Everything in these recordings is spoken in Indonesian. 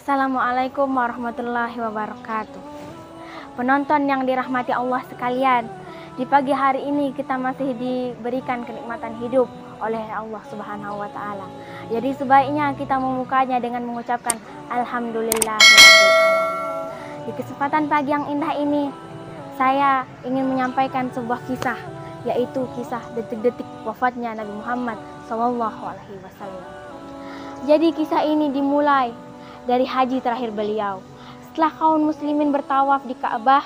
Assalamualaikum warahmatullahi wabarakatuh. Penonton yang dirahmati Allah sekalian, di pagi hari ini kita masih diberikan kenikmatan hidup oleh Allah Subhanahu wa taala. Jadi sebaiknya kita memukanya dengan mengucapkan alhamdulillahirabbil alamin. Di kesempatan pagi yang indah ini, saya ingin menyampaikan sebuah kisah, yaitu kisah detik-detik wafatnya Nabi Muhammad SAW. Jadi kisah ini dimulai dari haji terakhir beliau. Setelah kaum muslimin bertawaf di Ka'bah,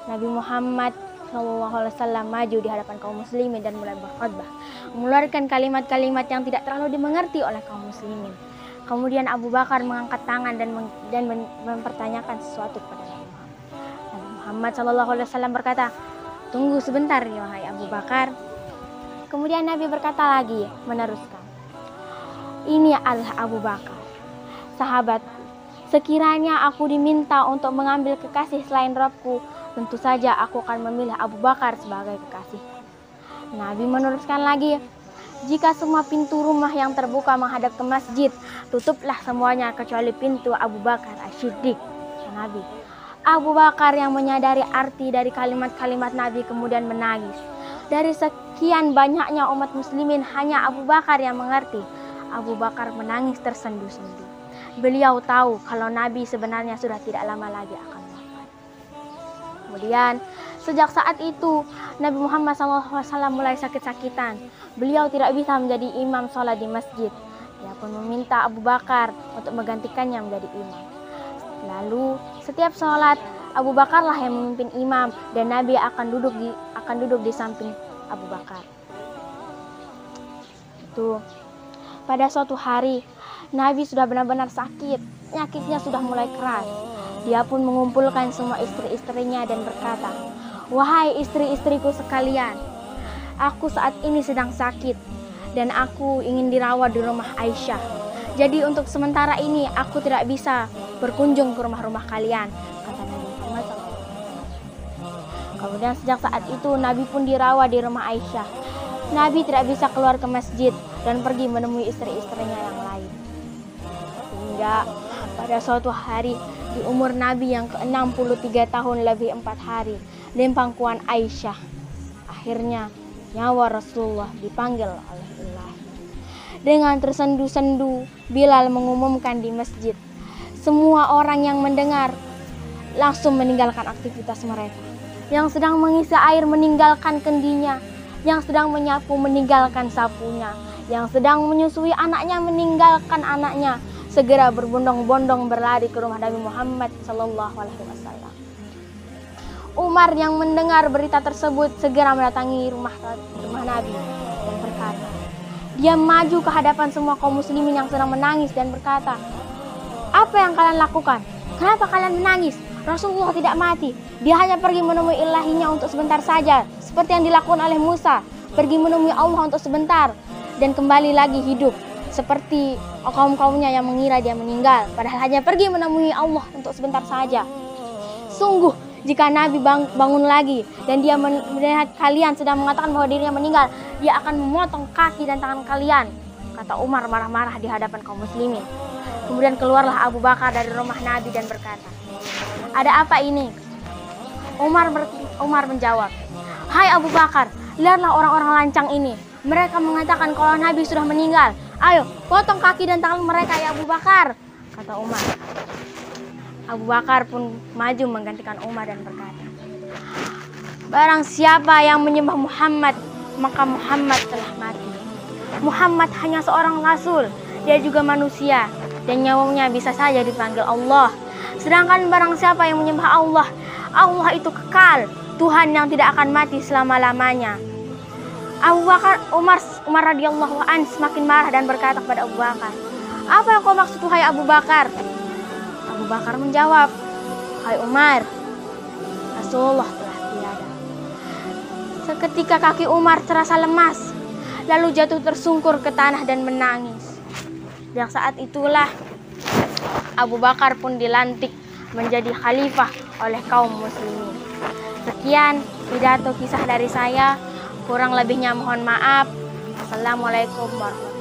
Nabi Muhammad SAW maju di hadapan kaum muslimin dan mulai berkhutbah, mengeluarkan kalimat-kalimat yang tidak terlalu dimengerti oleh kaum muslimin. Kemudian Abu Bakar mengangkat tangan dan mempertanyakan sesuatu kepada Nabi Muhammad. Nabi Muhammad SAW berkata, "Tunggu sebentar ya wahai Abu Bakar." Kemudian Nabi berkata lagi, meneruskan, "Ini adalah Abu Bakar, sahabatku. Sekiranya aku diminta untuk mengambil kekasih selain Rabbku, tentu saja aku akan memilih Abu Bakar sebagai kekasih." Nabi meneruskan lagi, "Jika semua pintu rumah yang terbuka menghadap ke masjid, tutuplah semuanya kecuali pintu Abu Bakar As-Siddiq." Nabi Abu Bakar yang menyadari arti dari kalimat-kalimat Nabi kemudian menangis. Dari sekian banyaknya umat muslimin, hanya Abu Bakar yang mengerti. Abu Bakar menangis tersendu-sendu. Beliau tahu kalau Nabi sebenarnya sudah tidak lama lagi akan wafat. Kemudian sejak saat itu Nabi Muhammad SAW mulai sakit-sakitan. Beliau tidak bisa menjadi imam sholat di masjid. Dia pun meminta Abu Bakar untuk menggantikannya menjadi imam. Lalu setiap sholat Abu Bakarlah yang memimpin imam dan Nabi akan duduk di samping Abu Bakar. Pada suatu hari Nabi sudah benar-benar sakit, penyakitnya sudah mulai keras. Dia pun mengumpulkan semua istri-istrinya dan berkata, "Wahai istri-istriku sekalian, aku saat ini sedang sakit dan aku ingin dirawat di rumah Aisyah. Jadi untuk sementara ini aku tidak bisa berkunjung ke rumah-rumah kalian," kata Nabi Muhammad SAW. Kemudian sejak saat itu Nabi pun dirawat di rumah Aisyah. Nabi tidak bisa keluar ke masjid dan pergi menemui istri-istrinya yang lain. Hingga pada suatu hari di umur Nabi yang ke-63 tahun lebih 4 hari di pangkuan Aisyah, akhirnya nyawa Rasulullah dipanggil oleh Allah. Dengan tersendu-sendu Bilal mengumumkan di masjid. Semua orang yang mendengar langsung meninggalkan aktivitas mereka. Yang sedang mengisi air meninggalkan kendinya, yang sedang menyapu meninggalkan sapunya, yang sedang menyusui anaknya meninggalkan anaknya, segera berbondong-bondong berlari ke rumah Nabi Muhammad SAW. Umar yang mendengar berita tersebut segera mendatangi rumah Nabi dan berkata, dia maju ke hadapan semua kaum muslimin yang sedang menangis dan berkata, "Apa yang kalian lakukan? Kenapa kalian menangis? Rasulullah tidak mati. Dia hanya pergi menemui ilahinya untuk sebentar saja, seperti yang dilakukan oleh Musa, pergi menemui Allah untuk sebentar dan kembali lagi hidup, seperti kaum-kaumnya yang mengira dia meninggal, padahal hanya pergi menemui Allah untuk sebentar saja. Sungguh jika Nabi bangun lagi dan dia melihat kalian sedang mengatakan bahwa dirinya meninggal, dia akan memotong kaki dan tangan kalian," kata Umar marah-marah di hadapan kaum muslimin. Kemudian keluarlah Abu Bakar dari rumah Nabi dan berkata, "Ada apa ini?" Umar menjawab, "Hai Abu Bakar, lihatlah orang-orang lancang ini. Mereka mengatakan kalau Nabi sudah meninggal. Ayo, potong kaki dan tangan mereka ya Abu Bakar," kata Umar. Abu Bakar pun maju menggantikan Umar dan berkata, "Barang siapa yang menyembah Muhammad, maka Muhammad telah mati. Muhammad hanya seorang rasul, dia juga manusia, dan nyawanya bisa saja dipanggil Allah. Sedangkan barang siapa yang menyembah Allah, Allah itu kekal, Tuhan yang tidak akan mati selama-lamanya." Umar radhiyallahu anhu semakin marah dan berkata kepada Abu Bakar, "Apa yang kau maksud wahai Abu Bakar?" Abu Bakar menjawab, "Hai Umar, Rasulullah telah tiada." Seketika kaki Umar terasa lemas, lalu jatuh tersungkur ke tanah dan menangis. Dan saat itulah Abu Bakar pun dilantik menjadi khalifah oleh kaum muslimin. Sekian pidato kisah dari saya, kurang lebihnya mohon maaf. Assalamualaikum warahmatullahi wabarakatuh.